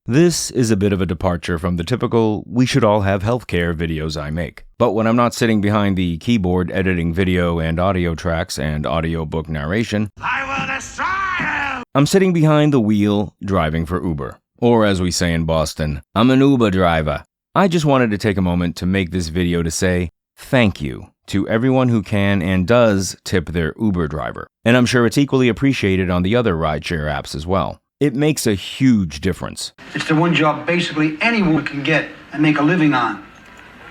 This is a bit of a departure from the typical we should all have healthcare videos I make. But when I'm not sitting behind the keyboard editing video and audio tracks and audiobook narration, I will destroy you! I'm sitting behind the wheel driving for Uber. Or as we say in Boston, I'm an Uber driver. I just wanted to take a moment to make this video to say thank you to everyone who can and does tip their Uber driver. And I'm sure it's equally appreciated on the other rideshare apps as well. It makes a huge difference. It's the one job basically anyone can get and make a living on.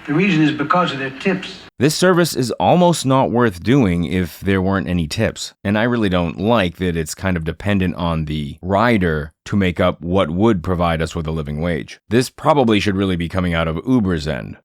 The reason is because of their tips. This service is almost not worth doing if there weren't any tips. And I really don't like that it's kind of dependent on the rider to make up what would provide us with a living wage. This probably should really be coming out of Uber's end.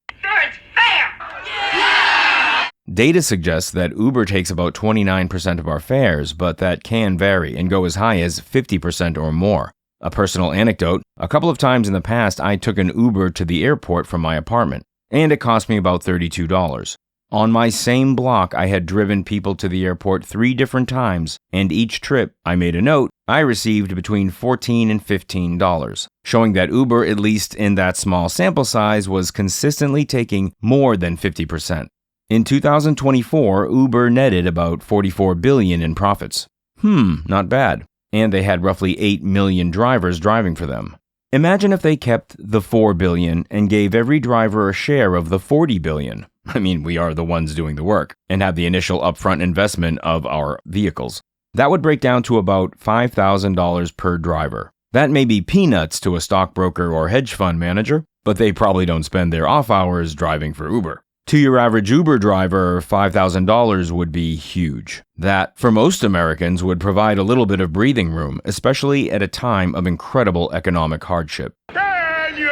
Data suggests that Uber takes about 29% of our fares, but that can vary and go as high as 50% or more. A personal anecdote, a couple of times in the past I took an Uber to the airport from my apartment, and it cost me about $32. On my same block, I had driven people to the airport 3 different times, and each trip, I made a note, I received between $14 and $15, showing that Uber, at least in that small sample size, was consistently taking more than 50%. In 2024, Uber netted about $44 billion in profits. Not bad. And they had roughly 8 million drivers driving for them. Imagine if they kept the $4 billion and gave every driver a share of the $40 billion. I mean, we are the ones doing the work and have the initial upfront investment of our vehicles. That would break down to about $5,000 per driver. That may be peanuts to a stockbroker or hedge fund manager, but they probably don't spend their off hours driving for Uber. To your average Uber driver, $5,000 would be huge. That, for most Americans, would provide a little bit of breathing room, especially at a time of incredible economic hardship. Can you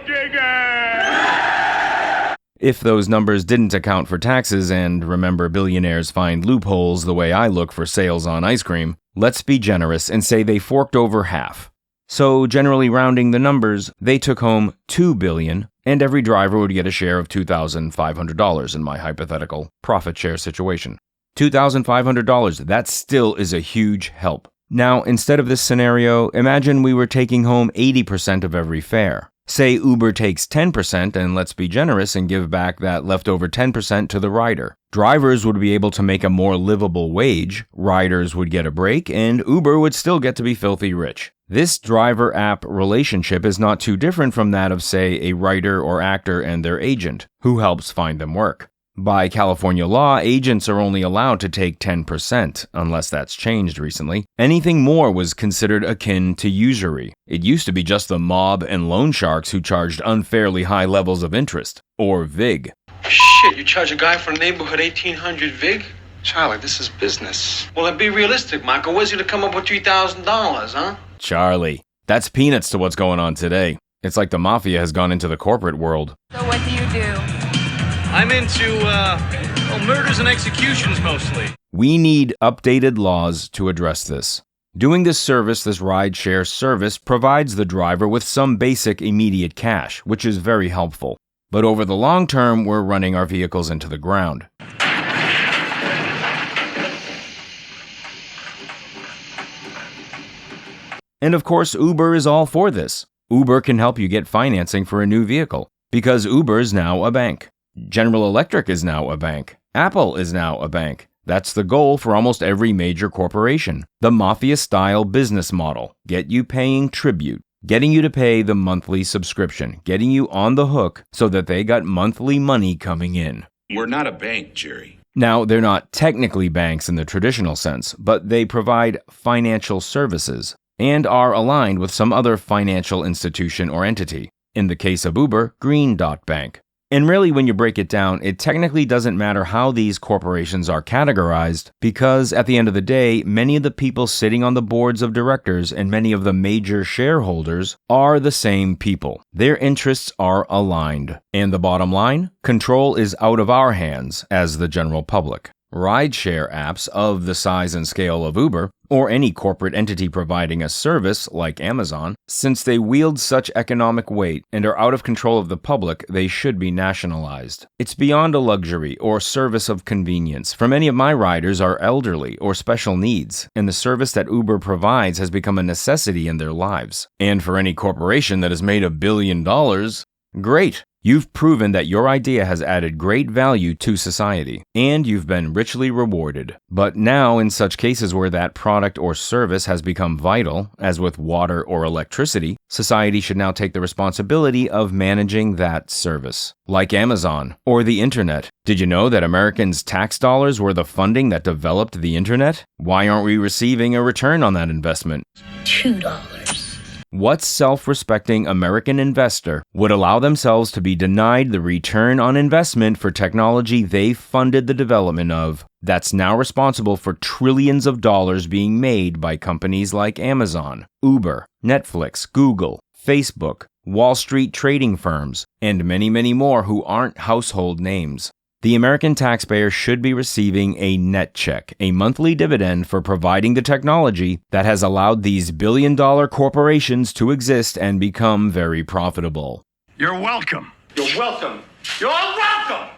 dig it? If those numbers didn't account for taxes, and remember billionaires find loopholes the way I look for sales on ice cream, let's be generous and say they forked over half. So, generally rounding the numbers, they took home $2 billion, and every driver would get a share of $2,500 in my hypothetical profit share situation. $2,500, that still is a huge help. Now, instead of this scenario, imagine we were taking home 80% of every fare. Say Uber takes 10%, and let's be generous and give back that leftover 10% to the rider. Drivers would be able to make a more livable wage, riders would get a break, and Uber would still get to be filthy rich. This driver-app relationship is not too different from that of, say, a writer or actor and their agent, who helps find them work. By California law, agents are only allowed to take 10%, unless that's changed recently. Anything more was considered akin to usury. It used to be just the mob and loan sharks who charged unfairly high levels of interest, or VIG. Shit, you charge a guy for a neighborhood 1,800 VIG? Charlie, this is business. Well, then be realistic, Michael. Where's he to come up with $3,000, huh? Charlie, that's peanuts to what's going on today. It's like the mafia has gone into the corporate world. So what do you do? I'm into, murders and executions mostly. We need updated laws to address this. Doing this rideshare service, provides the driver with some basic immediate cash, which is very helpful. But over the long term, we're running our vehicles into the ground. And of course, Uber is all for this. Uber can help you get financing for a new vehicle, because Uber is now a bank. General Electric is now a bank. Apple is now a bank. That's the goal for almost every major corporation. The mafia-style business model. Get you paying tribute. Getting you to pay the monthly subscription. Getting you on the hook so that they got monthly money coming in. We're not a bank, Jerry. Now, they're not technically banks in the traditional sense, but they provide financial services and are aligned with some other financial institution or entity. In the case of Uber, Green Dot Bank. And really, when you break it down, it technically doesn't matter how these corporations are categorized, because at the end of the day, many of the people sitting on the boards of directors and many of the major shareholders are the same people. Their interests are aligned. And the bottom line? Control is out of our hands as the general public. rideshare apps of the size and scale of Uber, or any corporate entity providing a service like Amazon, since they wield such economic weight and are out of control of the public, they should be nationalized. It's beyond a luxury or service of convenience, for many of my riders are elderly or special needs, and the service that Uber provides has become a necessity in their lives. And for any corporation that has made $1 billion, great! You've proven that your idea has added great value to society, and you've been richly rewarded. But now, in such cases where that product or service has become vital, as with water or electricity, society should now take the responsibility of managing that service. Like Amazon or the internet. Did you know that Americans' tax dollars were the funding that developed the internet? Why aren't we receiving a return on that investment? $2. What self-respecting American investor would allow themselves to be denied the return on investment for technology they funded the development of, that's now responsible for trillions of dollars being made by companies like Amazon, Uber, Netflix, Google, Facebook, Wall Street trading firms, and many, many more who aren't household names? The American taxpayer should be receiving a net check, a monthly dividend for providing the technology that has allowed these billion-dollar corporations to exist and become very profitable. You're welcome. You're welcome. You're welcome.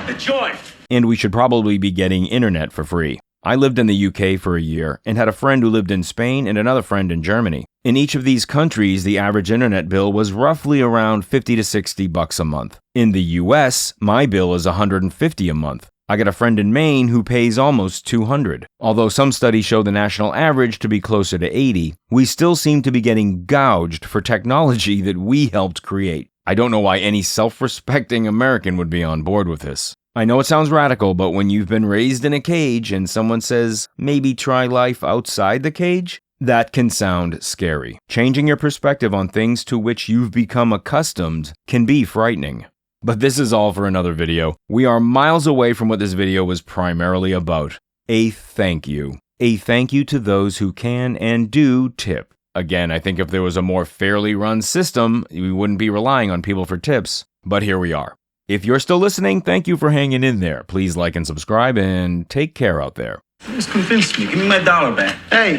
Enjoy. And we should probably be getting internet for free. I lived in the UK for a year and had a friend who lived in Spain and another friend in Germany. In each of these countries, the average internet bill was roughly around $50 to $60 a month. In the US, my bill is $150 a month. I got a friend in Maine who pays almost $200. Although some studies show the national average to be closer to $80, we still seem to be getting gouged for technology that we helped create. I don't know why any self-respecting American would be on board with this. I know it sounds radical, but when you've been raised in a cage and someone says, maybe try life outside the cage, that can sound scary. Changing your perspective on things to which you've become accustomed can be frightening. But this is all for another video. We are miles away from what this video was primarily about. A thank you. A thank you to those who can and do tip. Again, I think if there was a more fairly run system, we wouldn't be relying on people for tips. But here we are. If you're still listening, thank you for hanging in there. Please like and subscribe, and take care out there. You just convinced me. Give me my dollar back. Hey,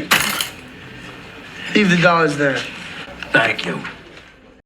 leave the dollars there. Thank you.